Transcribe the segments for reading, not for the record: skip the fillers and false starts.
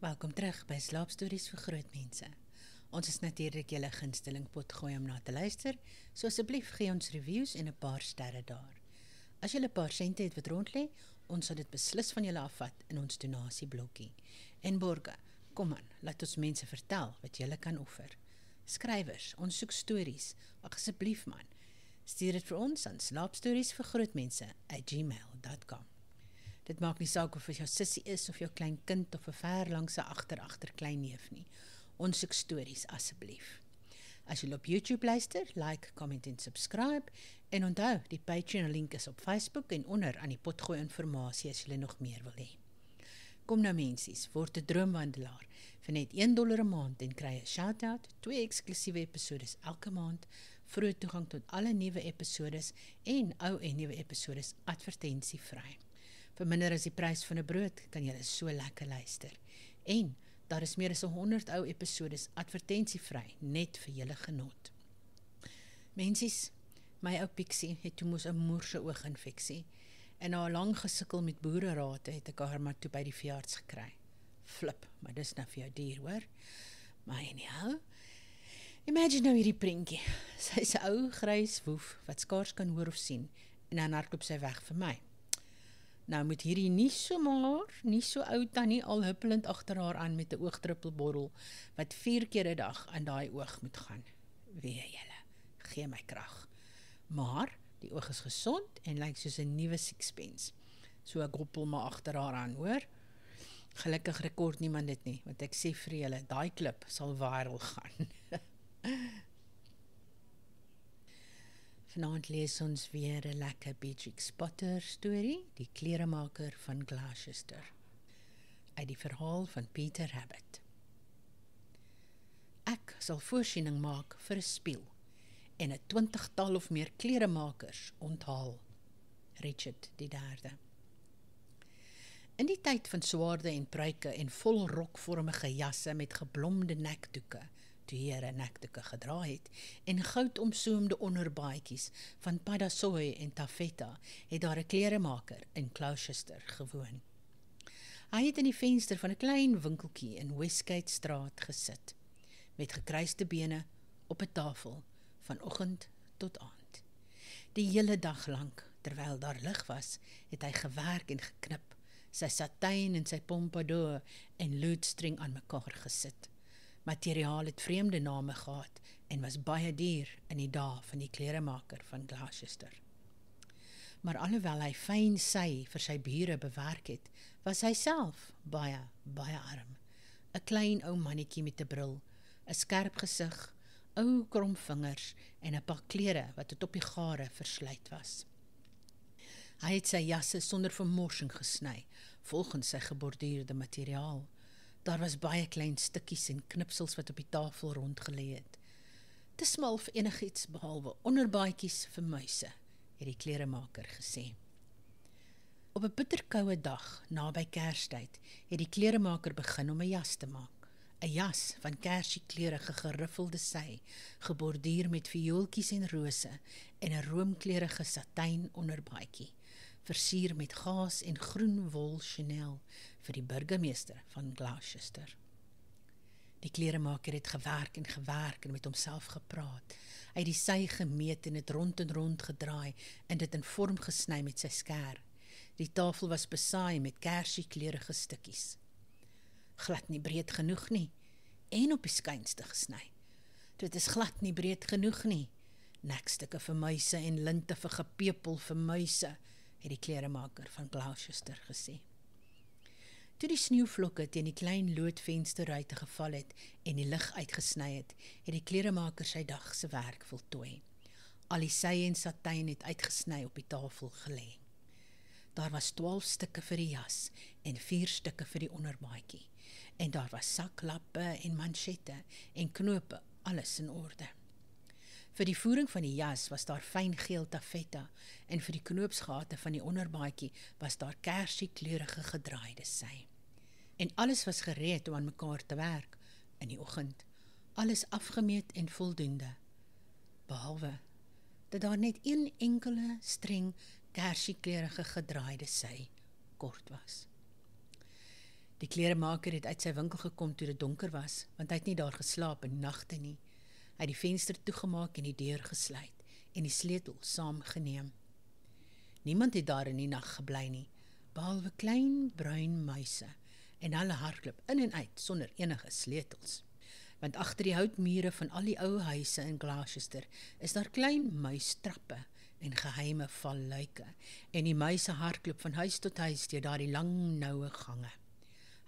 Welkom terug by Slaapstories vir groot mense. Ons is natuurlik julle gunsteling potgooi om na te luister, so asseblief gee ons reviews en 'n paar sterre daar. As julle 'n paar sente het wat rond lê, ons sal dit beslis van julle afvat in ons donasieblokkie. En borge, kom aan, laat ons mense vertel wat julle kan offer. Skrywers, ons soek stories, ag asseblief man. Stuur dit vir ons aan slaapstoriesvirgrootmense@gmail.com. Dit maak nie saak of dit jou sussie is of jou klein kind of 'n verlangse agter kleinneef nie. Ons soek stories asseblief. As jy op YouTube luister, like, comment en subscribe. En onthou, die Patreon link is op Facebook en onder aan die potgooi inligting as jy nog meer wil hê. Kom nou mensies, word 'n droomwandelaar vir net $1 'n maand en kry 'n shout-out, 2 eksklusiewe episodes elke maand, vroeë toegang tot alle nuwe episodes en ou en nuwe episodes advertensievry. Vir minder as die prys van 'n brood kan jy so lekker luister. En daar is meer as 100 ou episodes advertensievry net vir julle genot. Mensies, my ou Pixie het toe mos 'n moerse ooginfeksie en na 'n lang gesukkel met boererate het ek haar maar toe by die veearts gekry. Flip, maar dis nou vir jou duur, hoor. Maar anyhow, imagine nou hierdie prentjie. Sy's 'n ou grys woef wat skaars kan hoor of sien en dan hardloop sy weg vir my. Nou moet hierdie nie so ou tannie al huppelend agter haar aan met 'n oogdruppelbottel wat 4 keer 'n dag aan daai oog moet gaan. Wee julle, gee my krag. Maar die oog is gesond en lyk soos 'n nuwe sixpence. So ek hoppel maar agter haar aan, hoor. Gelukkig rekord niemand dit nie, want ek sê vir julle, daai klip sal viral gaan. Vanaand lees ons weer 'n lekker Beatrix Potter storie, die kleremaker van Gloucester, uit die verhaal van Peter Rabbit. Ek sal voorsiening maak vir 'n spieël en 'n 20-tal of meer kleremakers onthaal. Richard III. In die tyd van swaarde en pruike en vol rokvormige jasse met geblomde nekdoeke, toe here nekdoeke gedra het, en goudomsoomde onderbaadjies van padassooi en taffeta, het daar 'n kleremaker in Gloucester gewoon. Hy het in die venster van 'n klein winkeltjie in Westgate Straat gesit, met gekruiste bene op 'n tafel, van oggend tot aand. Die hele dag lank, terwyl daar lig was, het hy gewerk en geknip, sy satijn en sy pompadour en luudstring aan mekaar gesit. Materiaal het vreemde name gehad en was baie duur in die dae van die kleremaker van Gloucester. Maar alhoewel hy fyn sy vir sy bure bewerk het, was hy self baie arm. 'n Klein ou mannetjie met 'n bril, 'n skerp gesig, ou krom vingers en 'n pak klere wat tot op die gare verslyt was. Hy het sy jasse sonder vermorsing gesny, volgens sy geborduurde materiaal. Daar was baie klein stukkies en knipsels wat op die tafel rondgelê het. Te smal vir enigiets behalwe onderbaadjies vir muise, het die kleremaker gesê. Op 'n bitterkoue dag, naby Kerstyd, het die kleremaker begin om 'n jas te maak. 'n Jas van kersiekleurige geriffelde sy, geborduur met viooltjies en rose en 'n roomkleurige satijn onderbaadjie, versier met gaas en groen wol Chanel vir die burgemeester van Gloucester. Die kleremaker het gewerk en met homself gepraat. Hy het die sy gemeet en het rond gedraai en dit in vorm gesny met sy skêr. Die tafel was besaai met kersiekleurige stukkies. Glad nie breed genoeg nie, en op die skynste gesny. Dit is glad nie breed genoeg nie. Nekstukke vir muise en linte vir gepepel vir muise, het die kleremaker van Gloucester gesê. Toe die sneeuvlokke teen die klein loodvensterruite geval het en die lig uitgesny het, het die kleremaker sy dag se werk voltooi. Al die sy en satijn het uitgesny op die tafel gelê. Daar was 12 stukke vir die jas en 4 stukke vir die onderbaadjie. En daar was saklappe en manchette en knope, alles in orde. Vir die voering van die jas was daar fyn geel taffeta en vir die knoopsgate van die onderbaadjie was daar kersiekleurige gedraaide sy. En alles was gereed om aan mekaar te werk in die oggend. Alles afgemeet en voldoende. Behalwe dat daar net een enkele streng kersiekleurige gedraaide sy kort was. Die kleremaker het uit sy winkel gekom toe dit donker was, want hy het nie daar geslaap in die nagte nie. Hy het die venster toegemaak en die deur gesluit en die sleutel saamgeneem. Niemand het daar in die nag gebly nie, behalwe klein bruin muise en hulle hardloop in en uit sonder enige sleutels. Want agter die houtmure van al die ou huise in Gloucester is daar klein muistrappe en geheime valluike en die muise hardloop van huis tot huis deur daardie lang noue gange.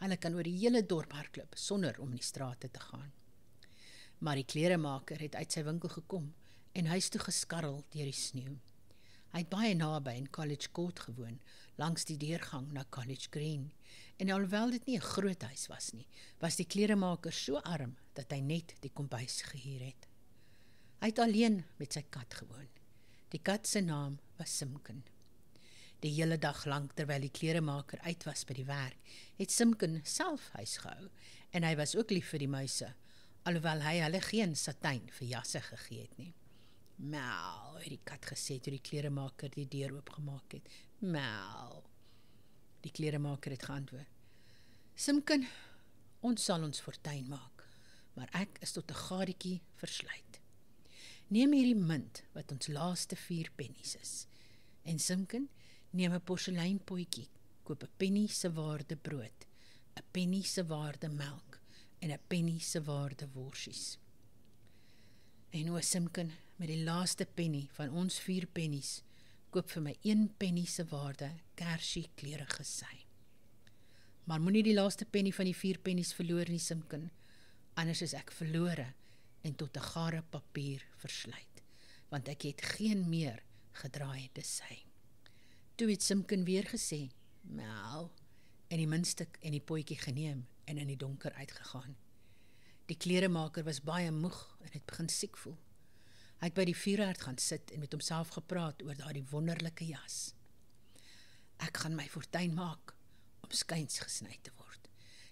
Hulle kan oor die hele dorp hardloop sonder om in die strate te gaan. Maar die kleremaker het uit sy winkel gekom en huis toe geskarrel deur die sneeu. Hy het baie naby in College Court gewoon, langs die deurgang na College Green. En alhoewel dit nie 'n groot huis was nie, was die kleremaker so arm dat hy net die kombuis gehuur het. Hy het alleen met sy kat gewoon. Die kat se naam was Simkin. Die hele dag lank terwyl die kleremaker uit was by die werk, het Simkin self huis gehou en hy was ook lief vir die muise, alhoewel hy hulle geen satijn vir jasse gegee het nie. Miauw, het die kat gesê toe die kleremaker die deur oopgemaak het. Miauw. Die kleremaker het geantwoord: Simkin, ons sal ons fortuin maak, maar ek is tot 'n gadetjie versluit. Neem hierdie munt wat ons laaste 4 pennies is. En Simkin, neem 'n porseleinpotjie, koop 'n penny se waarde brood, 'n penny se waarde melk en 'n penny se waarde worsies. En o Simkin, met die laaste penny van ons 4 pennies, koop vir my 1 penny se waarde kersie kleurige sy. Maar moenie die laaste penny van die 4 pennies verloor nie, Simkin, anders is ek verlore en tot 'n gare papier versluit, want ek het geen meer gedraaide sy. Toe het Simkin weer gesê, miauw, en die muntstuk en die potjie geneem en in die donker uitgegaan. Die kleremaker was baie moeg en het begin siek voel. Hy het by die vuurherd gaan sit en met homself gepraat oor daardie wonderlike jas. Ek gaan my fortuin maak om skuins gesny te word.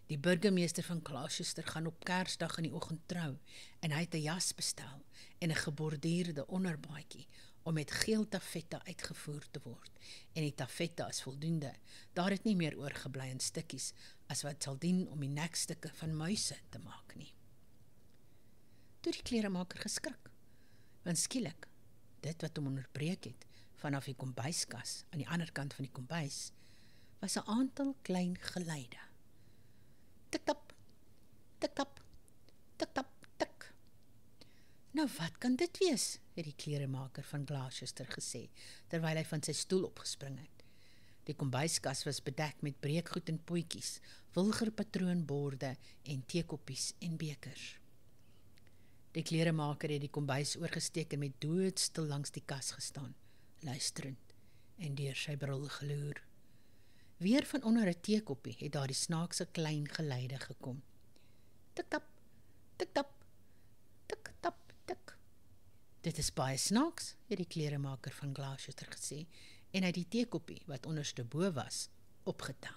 Die burgemeester van Gloucester gaan op Kersdag in die oggend trou en hy het 'n jas bestel en 'n geborduurde onderbaadjie om met geel tafetta uitgevoer te word. En die tafetta is voldoende. Daar het nie meer oorgebly in stukkies as wat sal dien om die nekstukke van muise te maak nie. Toe die kleremaker geskrik, want skielik, dit wat hom onderbreek het, vanaf die kombuiskas aan die ander kant van die kombuis, was 'n aantal klein geluide. Tik-tap, tik-tap, tik-tap, tik. Nou wat kan dit wees, het die kleremaker van Gloucester gesê, terwyl hy van sy stoel opgespring het. Die kombuiskas was bedek met breekgoed en potjies, wilgerpatroonborde en teekoppies en bekers. Die kleremaker het die kombuis oorgesteek en met doodstil langs die kas gestaan, luisterend en deur sy bril geloer. Weer van onder 'n teekoppie het daar die snaakse klein geluide gekom. Tik-tap, tik-tap, tik-tap, tik. Dit is baie snaaks, het die kleremaker van Gloucester gesê, en hy het die teekoppie, wat onderste bo was, opgetel.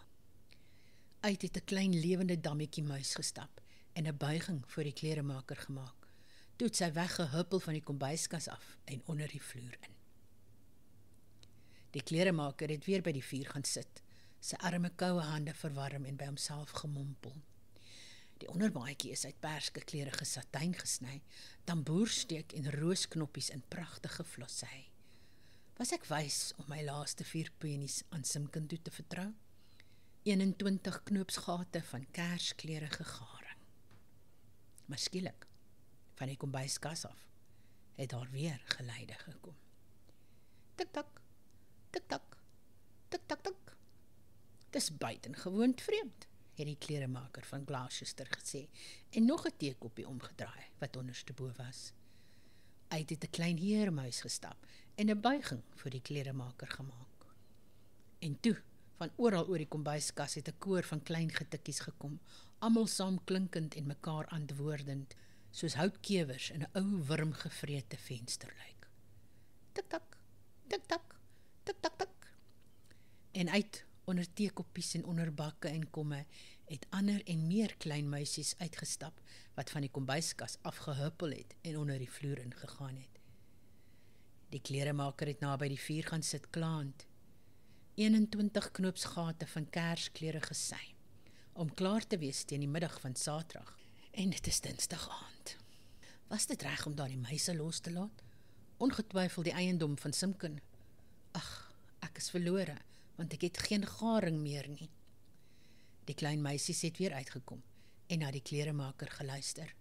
Uit het 'n klein lewende dammetjie muis gestap en 'n buiging voor die kleremaker gemaak. Toe het sy weggehuppel van die kombuiskas af en onder die vloer in. Die kleremaker het weer by die vuur gaan sit, sy arme koue hande verwarm en by homself gemompel. Die onderbaadjie is uit perskekleurige satijn gesny, tamboersteek en roosknoppies in pragtige flossy. Was ek wys om my laaste 4 pennies aan Simkin toe te vertrou? 21 knoopsgate van kerskleurige garing. Maar skielik, van die kombuiskas af, het daar weer geluide gekom. Tik-tak, tik-tak, tik-tak, tik. Dis buitengewoon vreemd, het die kleremaker van Gloucester gesê, en nog 'n teekoppie omgedraai, wat onderste bo was. Uit het 'n klein heermuis gestap, en 'n buiging vir die kleremaker gemaak. En toe, van oral oor die kombuiskas het 'n koor van klein getikkies gekom, almal saam klinkend en mekaar antwoordend, soos houtkewers in 'n ou wurmgevrete vensterluik. Tik-tak, tik-tak, tik-tak, tik. En uit, onder teekoppies en onder bakke en komme, het ander en meer klein muisies uitgestap, wat van die kombuiskas afgehuppel het en onder die vloer ingegaan het. Die kleremaker het naby die vuur gaan sit klaand. 21 knoopsgate van kerskleurige sy, om klaar te wees teen die middag van Saterdag. En dit is Dinsdag aand. Was dit reg om daardie meise los te laat? Ongetwyfeld die eiendom van Simkin. Ag, ek is verlore, want ek het geen garing meer nie. Die klein meisies het weer uitgekom en na die kleremaker geluister.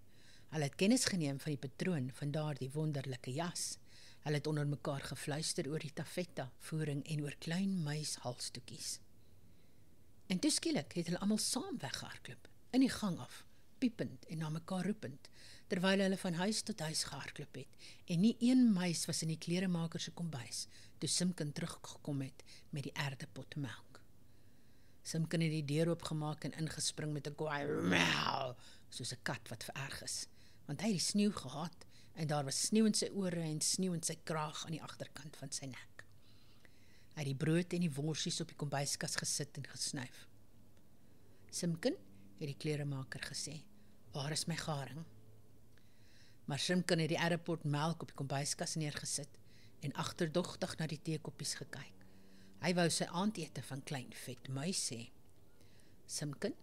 Hulle het kennis geneem van die patroon van daardie wonderlike jas. Hulle het onder mekaar gefluister oor die taffeta, voering en oor klein meis halstoekies. En toe skielik het hulle almal saam weggehardloop, in die gang af, piepend en na mekaar roepend, terwyl hulle van huis tot huis gehardloop het, en nie een meis was in die kleremaker se kombuis, toe Simkin teruggekom het met die erdepot melk. Simkin het die deur oopgemaak en ingespring met 'n kwaai miauw, soos 'n kat wat vererg is, want hy het die sneeu gehaat, en daar was sneeu in sy ore en sneeu in sy kraag aan die agterkant van sy nek. Hy het die brood en die worsies op die kombuiskas gesit en gesnuif. Simkin, het die kleremaker gesê, waar is my garing? Maar Simkin het die erdepot melk op die kombuiskas neergesit en agterdogtig na die teekoppies gekyk. Hy wou sy aandete van klein vet muis hê. Simkin,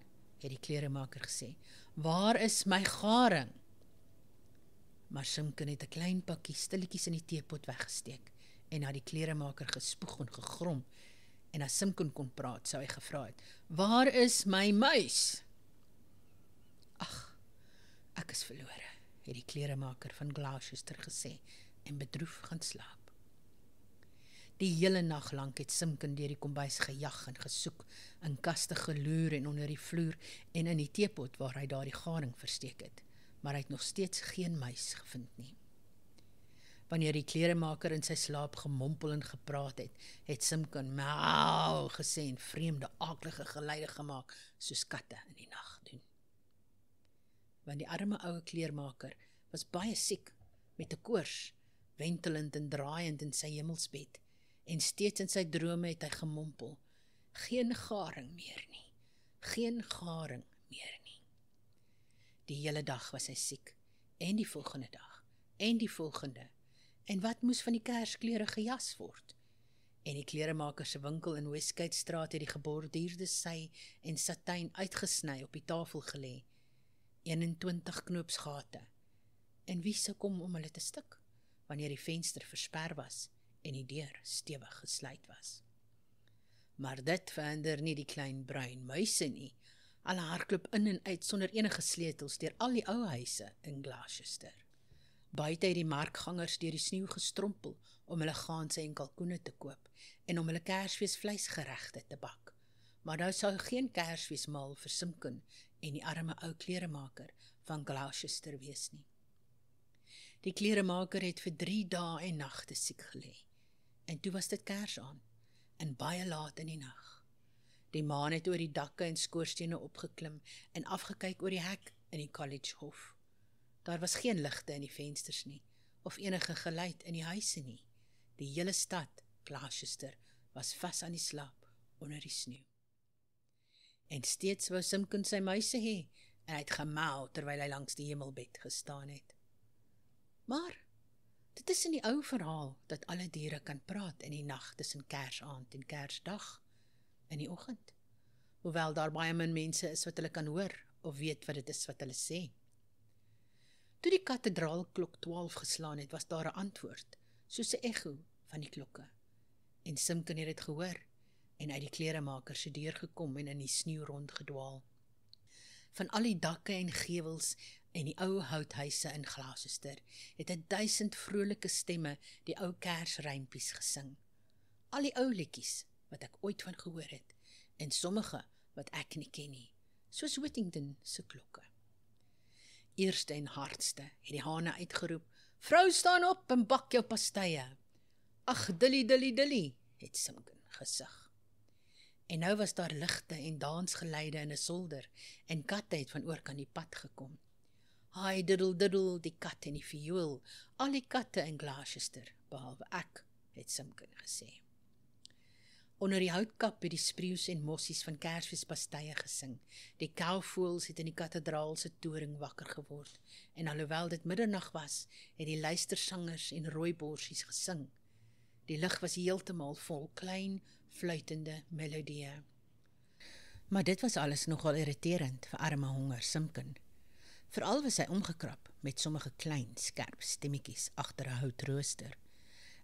het die kleremaker gesê, waar is my garing? Maar Simkin het 'n klein pakkie stilletjies in die teepot weggesteek en na die kleremaker gespoeg en gegrom, en as Simkin kon praat, sou hy gevra het, waar is my muis? Ag, ek is verlore, het die kleremaker van Gloucester gesê, en bedroef gaan slaap. Die hele nag lank het Simkin deur die kombuis gejag en gesoek, in kaste geloer en onder die vloer, en in die teepot waar hy daardie garing versteek het, maar hy het nog steeds geen muis gevind nie. Wanneer die kleremaker in sy slaap gemompel en gepraat het, het Simkin miauw gesê en vreemde aaklige geluide gemaak, soos katte in die nag doen. Want die arme ouwe kleermaker was baie siek, met 'n koors, wentelend en draaiend in sy hemelsbed, en steeds in sy drome het hy gemompel, geen garing meer nie, geen garing meer nie. Die hele dag was hy siek, en die volgende dag, en die volgende, en wat moes van die kerskleurige jas word? En die kleremaker se winkel in Westgatestraat het die geborduurde sy en satijn uitgesny op die tafel gelê, 21 knoopsgate, en wie sou kom om hulle te stik, wanneer die venster versper was, en die deur stewig gesluit was. Maar dit verander nie die klein bruin muise nie. Hulle hardloop in en uit sonder enige sleutels deur al die ou huise in Gloucester. Buite het die markgangers deur die sneeu gestrompel om hulle ganse en kalkoene te koop en om hulle Kersfeesvleisgeregte te bak. Maar daar sou geen Kersfeesmaal vir Simkin en die arme ou kleremaker van Gloucester wees nie. Die kleremaker het vir 3 dae en nagte siek gelê. En toe was dit Kersaand, en baie laat in die nag. Die maan het oor die dakke en skoorstene opgeklim en afgekyk oor die hek in die collegehof. Daar was geen ligte in die vensters nie, of enige geluid in die huise nie. Die hele stad, Gloucester, was vas aan die slaap onder die sneeu. En steeds wou Simkin sy muise hê, en hy het gemauw terwyl hy langs die hemelbed gestaan het. Maar dit is in die ou verhaal dat alle diere kan praat in die nag tussen Kersaand en Kersdag, in die oggend, hoewel daar baie min mense is wat hulle kan hoor, of weet wat dit is wat hulle sê. Toe die kathedraalklok 12 geslaan het, was daar 'n antwoord, soos 'n echo van die klokke. En Simkin het dit gehoor, en uit die kleremaker se deur gekom en in die sneeu rondgedwaal. Van al die dakke en gewels en die ou houthuise in Gloucester het 1000 vrolike stemme die ou kersrympies gesing. Al die ou liedjies wat ek ooit van gehoor het, en sommige wat ek nie ken nie, soos Whittington se klokke. Eerste en hardste het die hane uitgeroep, vrou staan op en bak jou pastye. Ag, dilly, dilly, dilly, het Simkin gesig. En nou was daar ligte en dansgeleide in 'n solder, en katte het van oorkant die pad gekom. Hi diddle diddle, die kat en die viool, al die katte in Gloucester, behalwe ek, het Simkin gesê. Onder die houtkap het die spreeus en mossies van Kersfeespastye gesing. Die kouvoëls het in die kathedraal se toring wakker geword, en alhoewel dit middernag was, het die luistersangers en rooiborsies gesing. Die lug was heeltemal vol klein, fluitende melodieë. Maar dit was alles nogal irriterend vir arme honger Simkin. Veral was hy omgekrap met sommige klein, skerp stemmetjies agter 'n houtrooster.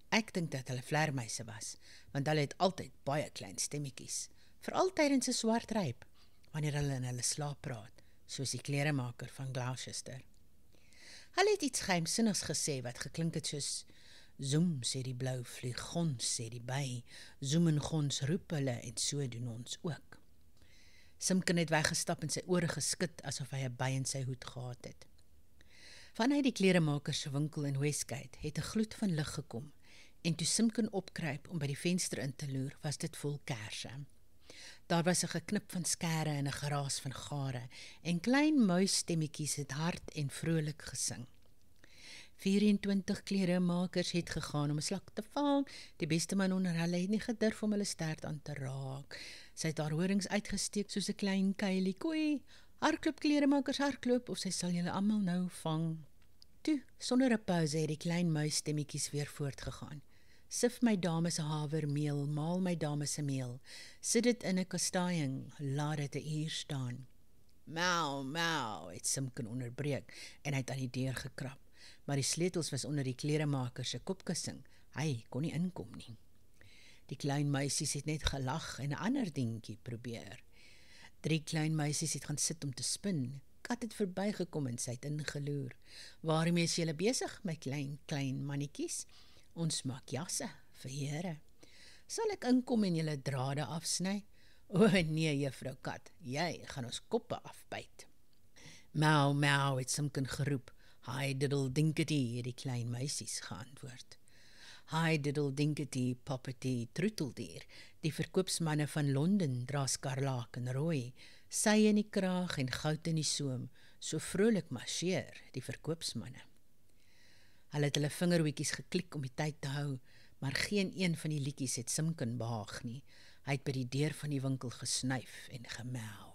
Ek dink dat hulle vlermuise was, want hulle het altyd baie klein stemmetjies, veral tydens 'n swart ryp, wanneer hulle in hulle slaap praat, soos die kleremaker van Gloucester. Hulle het iets geheimsinnigs gesê wat geklink het soos: "Zoem, sê die blou vlieg, gons, sê die by, zoem en gons roep hulle, en so doen ons ook." Simkin het weggestap en sy ore geskit asof hy 'n by in sy hoed gehad het. Vanuit die kleremaker se winkel in Westgate het 'n gloed van lig gekom, en toe Simkin opkruip om by die venster in te loer, was dit vol kersse. Daar was 'n geknip van skêre en 'n geraas van gare, en klein muisstemmetjies het hard en vrolik gesing. 24 kleremakers het gegaan om 'n slak te vang. Die beste man onder hulle het nie gedurf om hulle stert aan te raak. Sy het haar horings uitgesteek soos 'n klein kuilie koei. "Hardloop kleremakers, hardloop, of sy sal julle almal nou vang." Toe, sonder 'n pouse, het die klein muisstemmetjies weer voortgegaan. "Sif my dame se havermeel, maal my dame se meel. Sit dit in 'n kastaaiing, laat dit 'n uur staan." "Mau, mau," het Simkin onderbreek en hy het aan die deur gekrap. Maar die sleutels was onder die kleremaker se kopkussing. Hy kon nie inkom nie. Die klein meisies het net gelag en 'n ander dingetjie probeer. 3 klein meisies het gaan sit om te spin. Kat het verbygekom en sy het ingeloer. "Waarmee is julle besig, my klein mannetjies?" "Ons maak jasse vir here." "Sal ek inkom en julle drade afsny?" "O nee, juffrou Kat, jy gaan ons koppe afbyt." "Mau, mau," het Simkin geroep. "Hi diddle dinkety," het die klein meisies geantwoord. "Hi diddle dinkety, poppety, troeteldier. Die verkoopsmanne van Londen dra skarlaak en rooi, sy in die kraag en goud in die soem, so vrolik marcheer die verkoopsmanne." Hulle het hulle vingerhoekies geklik om die tyd te hou, maar geen een van die liedjies het Simkin behaag nie. Hy het by die deur van die winkel gesnuif en gemau.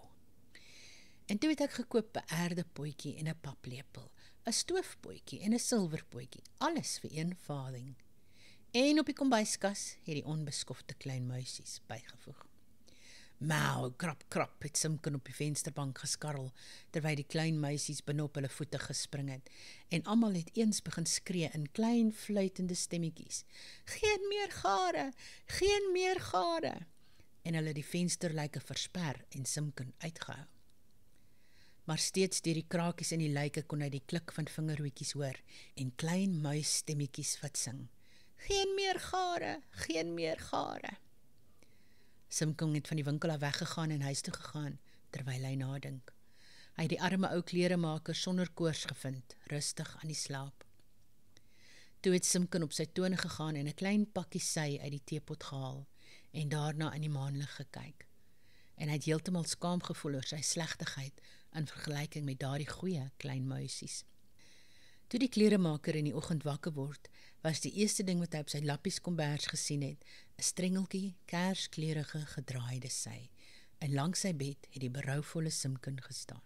En toe het ek gekoop 'n aardepotjie en 'n paplepel, 'n stoofpotjie en 'n silwerpotjie, alles vir een farthing. En op die kombuiskas het die onbeskofte klein muisies bygevoeg. "Mau, krap, krap," het Simkin op die vensterbank geskarrel, terwyl die klein meisies binne op hulle voete gespring het, en almal het eens begin skree in klein fluitende stemmetjies: "Geen meer gare, geen meer gare," en hulle die vensterluike versper en Simkin uitgehou. Maar steeds deur die krakies in die luike kon hy die klik van vingerhoekies hoor en klein muisstemmetjies wat sing: "Geen meer gare, geen meer gare." Simkin het van die winkel af weggegaan en huis toe gegaan, terwyl hy nadink. Hy het die arme ou kleremaker sonder koors gevind, rustig aan die slaap. Toe het Simkin op sy tone gegaan en 'n klein pakkie sy uit die teepot gehaal en daarna in die maanlig gekyk. En hy het heeltemal skaam gevoel oor sy slegtigheid in vergelyking met daardie goeie klein muisies. Toe die kleremaker in die oggend wakker word, was die eerste ding wat hy op sy lappies kombers gesien het, 'n strengeltjie kerskleurige gedraaide sy, en langs sy bed het die berouvolle Simkin gestaan.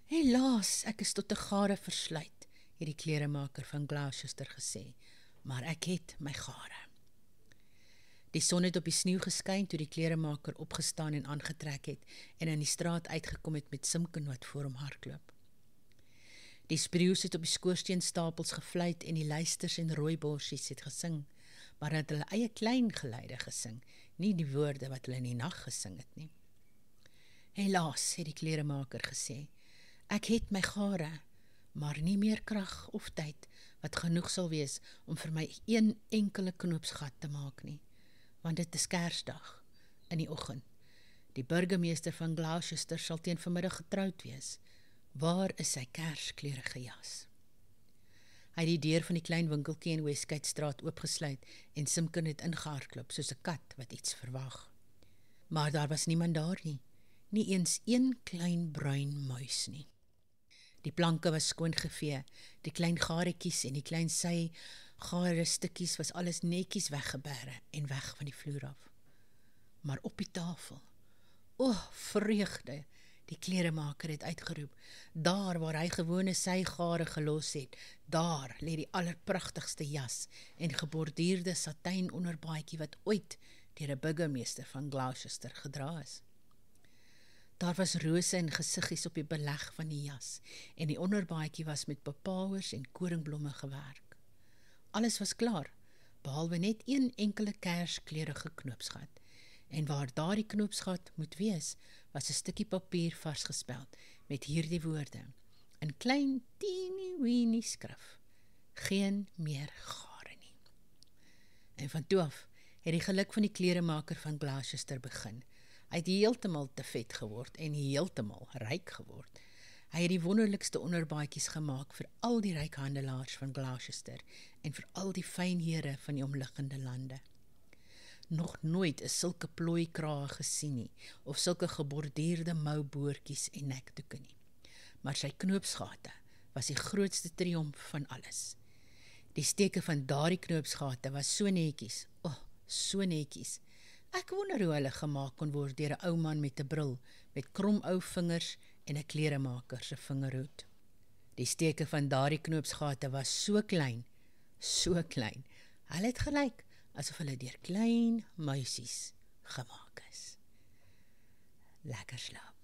"Helaas, ek is tot 'n gare versluit," het die kleremaker van Gloucester gesê, "maar ek het my gare." Die son het op die sneeu geskyn toe die kleremaker opgestaan en aangetrek het en in die straat uitgekom het met Simkin wat voor hom hardloop. Die spreeus het op die skoorsteenstapels gefluit en die luisters en rooiborsies het gesing, maar het hulle eie klein geluide gesing, nie die woorde wat hulle in die nag gesing het nie. "Helaas," het die kleremaker gesê, "ek het my gare, maar nie meer krag of tyd wat genoeg sal wees om vir my een enkele knoopsgat te maak nie, want dit is Kersdag in die oggend. Die burgemeester van Gloucester sal teen vanmiddag getroud wees. Waar is sy kerskleurige jas?" Hy het die deur van die klein winkeltjie in Westgate straat oopgesluit en Simkin het ingehardloop soos 'n kat wat iets verwag. Maar daar was niemand daar nie, nie eens een klein bruin muis nie. Die planke was skoon gevee, die klein garetjies en die klein sy gare stukkies was alles netjies weggebêre en weg van die vloer af. Maar op die tafel, o, vreugde, die kleremaker het uitgeroep, daar waar hy gewone sy gare gelos het, daar lê die allerpragtigste jas en geborduurde satijn onderbaadjie wat ooit deur 'n burgemeester van Gloucester gedra is. Daar was rose en gesiggies op die beleg van die jas en die onderbaadjie was met papawers en koringblomme gewerk. Alles was klaar, behalwe net een enkele kerskleurige knoopsgat. En waar daardie knoopsgat moet wees, was 'n stukkie papier vars gespeld met hierdie woorde in klein teeny-weeny skrif: geen meer gare nie. En van toe af het die geluk van die kleremaker van Gloucester begin. Hy het heeltemal te vet geword en heeltemal ryk geword. Hy het die wonderlikste onderbaadjies gemaak vir al die ryk handelaars van Gloucester en vir al die fynhede van die omliggende lande. Nog nooit is sulke plooikrae gesien nie, of sulke geborduurde mouboortjies en nekdoeke nie. Maar sy knoopsgate was die grootste triomf van alles. Die steke van daardie knoopsgate was so netjies, so netjies. Ek wonder hoe hulle gemaak kon word deur 'n ou man met 'n bril, met krom ou vingers en 'n kleremaker se vingerhoed. Die steke van daardie knoopsgate was so klein, hulle het gelyk asof hulle deur klein muisies gemaak is. Lekker slaap.